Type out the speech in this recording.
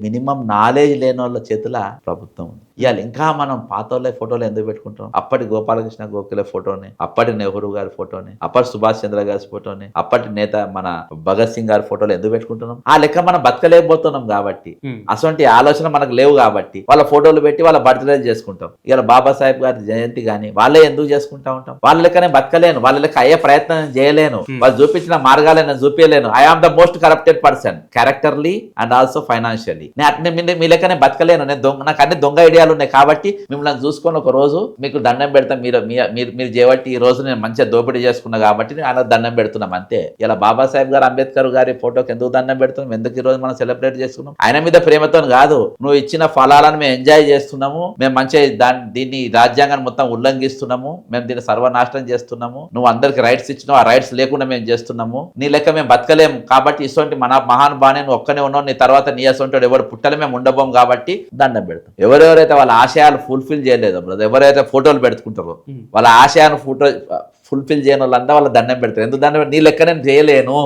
Minimum knowledge లేని వాళ్ళ చేతుల ప్రభుత్వం ఉంది. ఇవాళ ఇంకా మనం పాత వాళ్ళ ఫోటోలు ఎందుకు పెట్టుకుంటాం? అప్పటి గోపాలకృష్ణ గోఖలే ఫోటోని, అప్పటి నెహ్రూ గారి ఫోటోని, అప్పటి సుభాష్ చంద్ర గారి ఫోటోని, అప్పటి నేత మన భగత్ సింగ్ గారి ఫోటోలు ఎందుకు పెట్టుకుంటున్నాం? ఆ లెక్క మనం బతకలేకపోతున్నాం కాబట్టి, అటువంటి ఆలోచన మనకు లేవు కాబట్టి వాళ్ళ ఫోటోలు పెట్టి వాళ్ళ బర్త్డే చేసుకుంటాం. ఇలా బాబాసాహెబ్ గారి జయంతి కానీ వాళ్ళే ఎందుకు చేసుకుంటా ఉంటాం? వాళ్ళ లెక్కనే బతకలేను, వాళ్ళ లెక్క అయ్యే ప్రయత్నం చేయలేను, వాళ్ళు చూపించిన మార్గాలను చూపించలేను. I am the most corrupted person characterly and also financially. నేను అట్నే మీ లెక్కనే బతకలేను, నాకు అన్ని దొంగ ఐడియాలు ఉన్నాయి కాబట్టి మిమ్మల్ని చూసుకొని ఒక రోజు మీకు దండం పెడతాం. మీరు చేయబట్టి ఈ రోజు నేను మంచిగా దోపిడీ చేసుకున్నా కాబట్టి ఆయన దండం పెడుతున్నాం అంతే. ఇలా బాబాసాహెబ్ గారు అంబేద్కర్ గారి ఫోటోకి ఎందుకు దండం పెడుతున్నాం? ఎందుకు ఈ రోజు మనం సెలబ్రేట్ చేసుకున్నాం? ఆయన మీద ప్రేమతో కాదు, నువ్వు ఇచ్చిన ఫలాలను మేము ఎంజాయ్ చేస్తున్నాము, మేము మంచిగా దీన్ని రాజ్యాంగాన్ని మొత్తం ఉల్లంఘిస్తున్నాము, మేము దీన్ని సర్వనాశనం చేస్తున్నాము, నువ్వు అందరికి రైట్స్ ఇచ్చినావు, ఆ రైట్స్ లేకుండా మేము చేస్తున్నాము, నీ లెక్క మేము బతకలేము కాబట్టి ఇటువంటి మన మహానుభాని నువ్వు ఒక్కనే ఉన్నావు, నీ తర్వాత నీ అసొంటి ఎవరు పుట్టలే మేము ఉండబోం కాబట్టి దండం పెడతాం. ఎవరెవరైతే వాళ్ళ ఆశయాలు ఫుల్ఫిల్ చేయలేదో, ఎవరైతే ఫోటోలు పెట్టుకుంటారో వాళ్ళ ఆశయాన్ని ఫుల్ఫిల్ చేయని వాళ్ళంతా వాళ్ళ దండం పెడతారు. ఎందుకు దండం? నీ లెక్క నేను చేయలేను.